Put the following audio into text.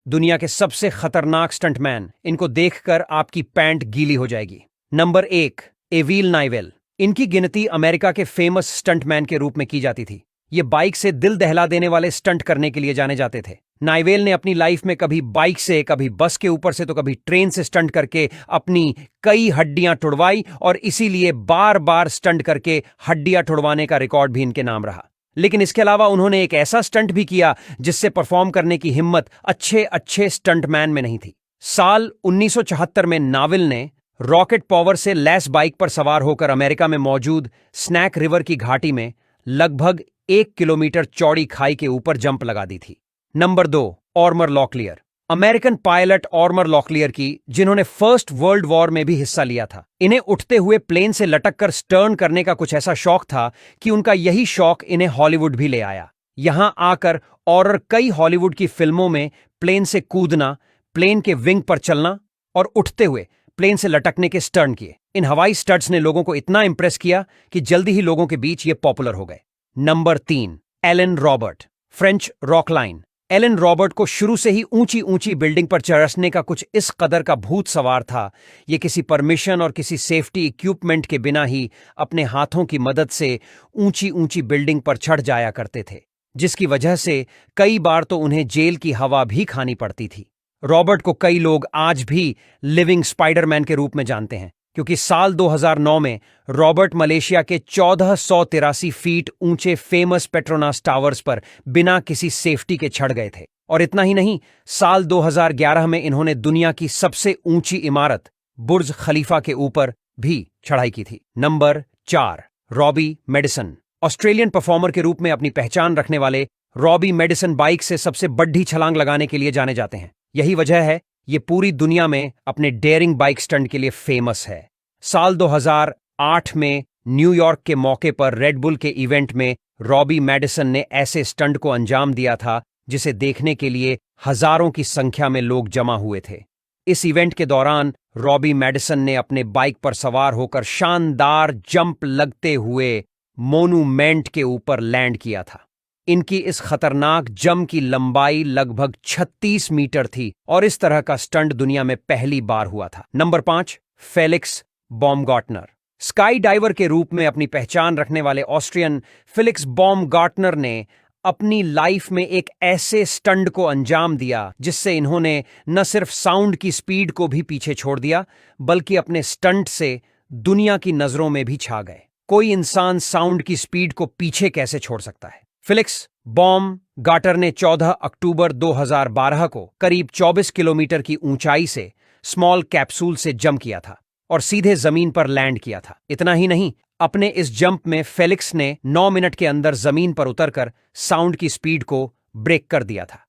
दुनिया के सबसे खतरनाक स्टंटमैन, इनको देखकर आपकी पैंट गीली हो जाएगी। Number 1, Evel Knievel. इनकी गिनती अमेरिका के फेमस स्टंटमैन के रूप में की जाती थी। ये बाइक से दिल दहला देने वाले स्टंट करने के लिए जाने जाते थे। नाइवेल ने अपनी लाइफ में कभी बाइक से, कभी बस के ऊपर से, तो कभी ट्रेन से स्टंट करके अपनी कई हड्डियां तुड़वाई, और इसीलिए बार बार स्टंट करके हड्डियां तुड़वाने का रिकॉर्ड भी इनके नाम रहा। लेकिन इसके अलावा उन्होंने एक ऐसा स्टंट भी किया जिससे परफॉर्म करने की हिम्मत अच्छे अच्छे स्टंटमैन में नहीं थी। साल 1974 में नाविल ने रॉकेट पावर से लैस बाइक पर सवार होकर अमेरिका में मौजूद स्नैक रिवर की घाटी में लगभग 1 किलोमीटर चौड़ी खाई के ऊपर जंप लगा दी थी। नंबर 2, ऑर्मर लॉकलियर। अमेरिकन पायलट ऑर्मर लॉकलियर की, जिन्होंने फर्स्ट वर्ल्ड वॉर में भी हिस्सा लिया था। इन्हें उठते हुए प्लेन से लटककर स्टर्न करने का कुछ ऐसा शौक था कि उनका यही शौक इन्हें हॉलीवुड भी ले आया। यहां आकर और कई हॉलीवुड की फिल्मों में प्लेन से कूदना, प्लेन के विंग पर चलना और उठते हुए प्लेन से लटकने के स्टर्न किए। इन हवाई स्टंट्स ने लोगों को इतना इंप्रेस किया कि जल्दी ही लोगों के बीच ये पॉपुलर हो गए। नंबर 3, एलन रॉबर्ट, फ्रेंच रॉकलाइन। एलन रॉबर्ट को शुरू से ही ऊंची ऊंची बिल्डिंग पर चढ़ने का कुछ इस कदर का भूत सवार था। ये किसी परमिशन और किसी सेफ्टी इक्विपमेंट के बिना ही अपने हाथों की मदद से ऊंची ऊंची बिल्डिंग पर चढ़ जाया करते थे, जिसकी वजह से कई बार तो उन्हें जेल की हवा भी खानी पड़ती थी। रॉबर्ट को कई लोग आज भी लिविंग स्पाइडरमैन के रूप में जानते हैं, क्योंकि साल 2009 में रॉबर्ट मलेशिया के 1483 फीट ऊंचे फेमस पेट्रोनास टावर्स पर बिना किसी सेफ्टी के चढ़ गए थे। और इतना ही नहीं, साल 2011 में इन्होंने दुनिया की सबसे ऊंची इमारत बुर्ज खलीफा के ऊपर भी चढ़ाई की थी। Number 4, Robbie Madison. Australian performer के रूप में अपनी पहचान रखने वाले रॉबी मेडिसन बाइक से सबसे बड़ी छलांग लगाने के लिए जाने जाते हैं। यही वजह है ये पूरी दुनिया में अपने डेयरिंग बाइक स्टंट के लिए फेमस है। साल 2008 में न्यूयॉर्क के मौके पर रेड बुल के इवेंट में रॉबी मेडिसन ने ऐसे स्टंट को अंजाम दिया था जिसे देखने के लिए हजारों की संख्या में लोग जमा हुए थे। इस इवेंट के दौरान रॉबी मेडिसन ने अपने बाइक पर सवार होकर शानदार जंप लगते हुए मोनूमेंट के ऊपर लैंड किया था। इनकी इस खतरनाक जंप की लंबाई लगभग 36 मीटर थी और इस तरह का स्टंट दुनिया में पहली बार हुआ था। Number 5, Felix Baumgartner. Skydiver के रूप में अपनी पहचान रखने वाले ऑस्ट्रियन फेलिक्स बॉमगार्टनर ने अपनी लाइफ में एक ऐसे स्टंट को अंजाम दिया जिससे इन्होंने न सिर्फ साउंड की स्पीड को भी पीछे छोड़ दिया, बल्कि अपने स्टंट से दुनिया की नजरों में भी छा गए। कोई इंसान साउंड की स्पीड को पीछे कैसे छोड़ सकता है? फेलिक्स बॉमगार्टनर ने 14 अक्टूबर 2012 को करीब 24 किलोमीटर की ऊंचाई से स्मॉल कैप्सूल से जंप किया था और सीधे जमीन पर लैंड किया था। इतना ही नहीं, अपने इस जंप में फेलिक्स ने 9 मिनट के अंदर जमीन पर उतरकर साउंड की स्पीड को ब्रेक कर दिया था।